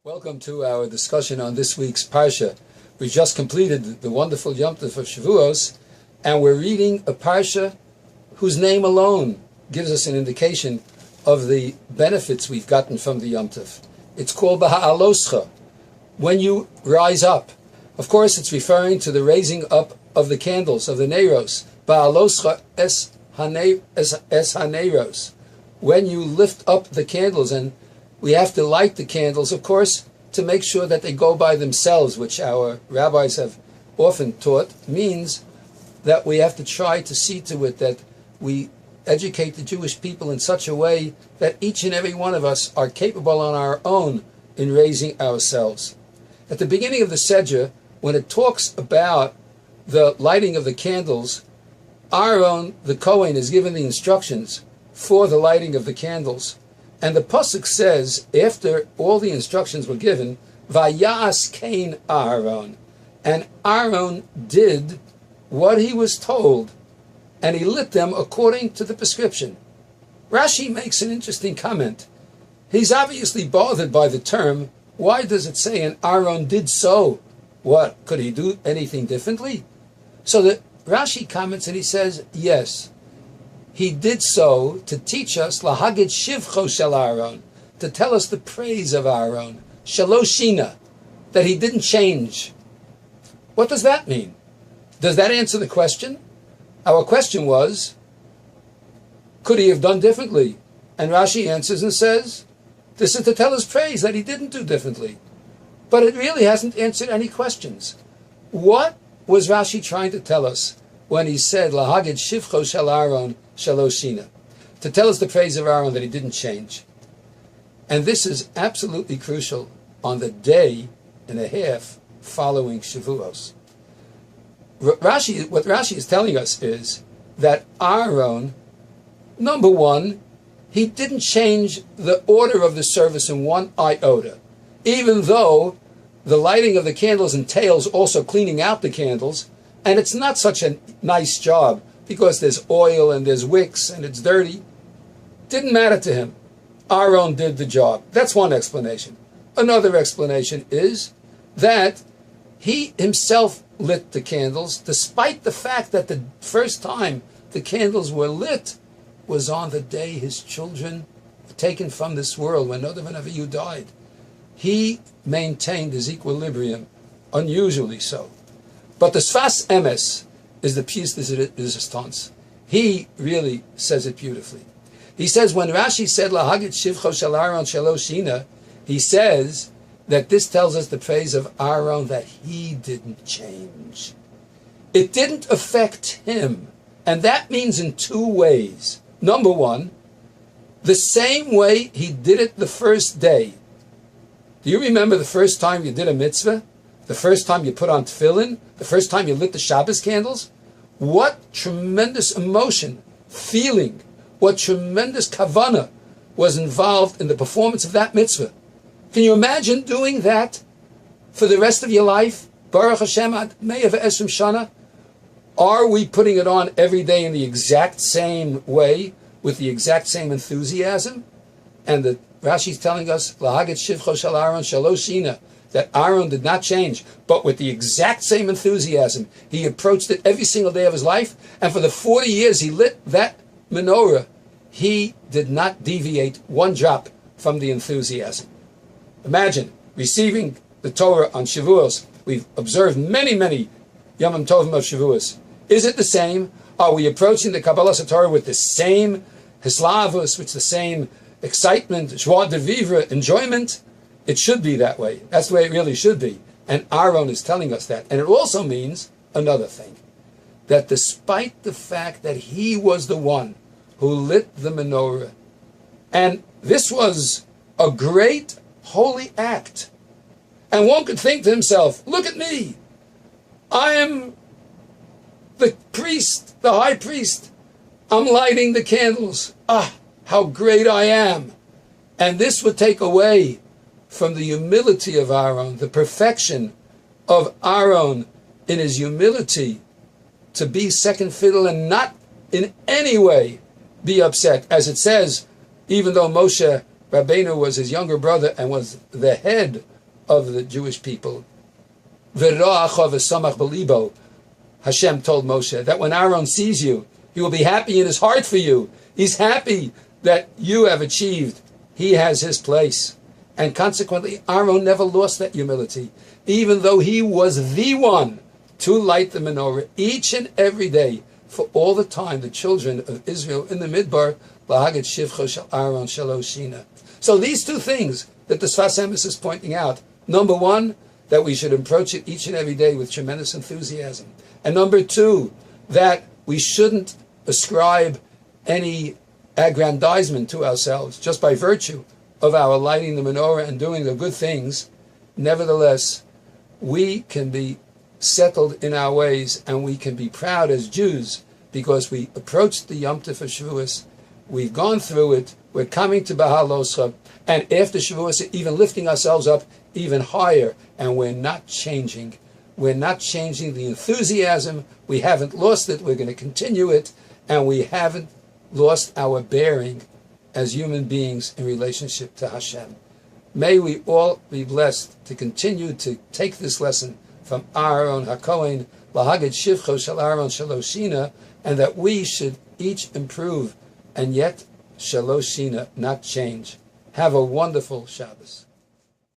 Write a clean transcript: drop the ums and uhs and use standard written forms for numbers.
Welcome to our discussion on this week's Parsha. We just completed the wonderful Yom Tov of Shavuos, and we're reading a Parsha whose name alone gives us an indication of the benefits we've gotten from the Yom Tov. It's called Beha'aloscha, when you rise up. Of course, it's referring to the raising up of the candles, of the Neiros. Beha'aloscha es haNeiros. When you lift up the candles, and we have to light the candles, of course, to make sure that they go by themselves, which our rabbis have often taught, means that we have to try to see to it that we educate the Jewish people in such a way that each and every one of us are capable on our own in raising ourselves. At the beginning of the Seder, when it talks about the lighting of the candles, Aaron, the Kohen, is given the instructions for the lighting of the candles. And the pasuk says, after all the instructions were given, Vayas Kain Aaron, and Aaron did what he was told, and he lit them according to the prescription. Rashi makes an interesting comment. He's obviously bothered by the term. Why does it say, and Aaron did so? What, could he do anything differently? So the Rashi comments and he says, yes. He did so to teach us lahagid shivcho shel Aaron, to tell us the praise of Aaron, shaloshina, that he didn't change. What does that mean? Does that answer the question? Our question was, could he have done differently? And Rashi answers and says, this is to tell us praise that he didn't do differently. But it really hasn't answered any questions. What was Rashi trying to tell us when he said lahagid shivcho shel Aaron shaloshina, to tell us the praise of Aaron that he didn't change? And this is absolutely crucial on the day and a half following Shavuos. What Rashi is telling us is that Aaron, number one, he didn't change the order of the service in one iota, even though the lighting of the candles entails also cleaning out the candles, and it's not such a nice job because there's oil and there's wicks and it's dirty. Didn't matter to him. Aaron did the job. That's one explanation. Another explanation is that he himself lit the candles, despite the fact that the first time the candles were lit was on the day his children were taken from this world, when Nadav and Avihu died. He maintained his equilibrium, unusually so. But the Sfas Emes is the piece de resistance. He really says it beautifully. He says, when Rashi said lahagid shivcho shel Aaron shaloshina, he says that this tells us the praise of Aaron, that he didn't change. It didn't affect him. And that means in two ways. Number one, the same way he did it the first day. Do you remember the first time you did a mitzvah? The first time you put on tefillin? The first time you lit the Shabbos candles? What tremendous emotion, feeling, what tremendous kavanah was involved in the performance of that mitzvah. Can you imagine doing that for the rest of your life? Baruch Hashem ad me'ah ve'esrim shana. Are we putting it on every day in the exact same way, with the exact same enthusiasm? And the Rashi's telling us, lahagid shivcho shel Aaron shaloshina, that Aaron did not change, but with the exact same enthusiasm. He approached it every single day of his life, and for the 40 years he lit that menorah, he did not deviate one drop from the enthusiasm. Imagine receiving the Torah on Shavuos. We've observed many Yom Tovim of Shavuos. Is it the same? Are we approaching the Kabbalas Torah with the same hislavus, with the same excitement, joie de vivre, enjoyment? It should be that way. That's the way it really should be. And Aaron is telling us that. And it also means another thing, that despite the fact that he was the one who lit the menorah, and this was a great holy act, and one could think to himself, look at me, I am the priest, the high priest, I'm lighting the candles, how great I am. And this would take away from the humility of Aaron, the perfection of Aaron in his humility, to be second fiddle and not in any way be upset. As it says, even though Moshe Rabbeinu was his younger brother and was the head of the Jewish people. V'ro'acha v'samach b'libo, Hashem told Moshe, that when Aaron sees you, he will be happy in his heart for you. He's happy that you have achieved. He has his place. And consequently, Aaron never lost that humility, even though he was the one to light the menorah each and every day for all the time the children of Israel in the Midbar, Lahagid Shivcho Shel Aaron Shaloshina. So these two things that the Sfas Emes is pointing out, number one, that we should approach it each and every day with tremendous enthusiasm. And number two, that we shouldn't ascribe any aggrandizement to ourselves just by virtue of our lighting the menorah and doing the good things. Nevertheless, we can be settled in our ways and we can be proud as Jews because we approached the Yom Tov of Shavuos. We've gone through it. We're coming to Beha'aloscha, and after Shavuos, even lifting ourselves up even higher, and we're not changing. We're not changing the enthusiasm. We haven't lost it. We're going to continue it, and we haven't lost our bearing as human beings in relationship to Hashem. May we all be blessed to continue to take this lesson from Aaron HaKohen, Lahagid Shivcho Shel Aaron Shaloshina, and that we should each improve, and yet Shaloshina, not change. Have a wonderful Shabbos.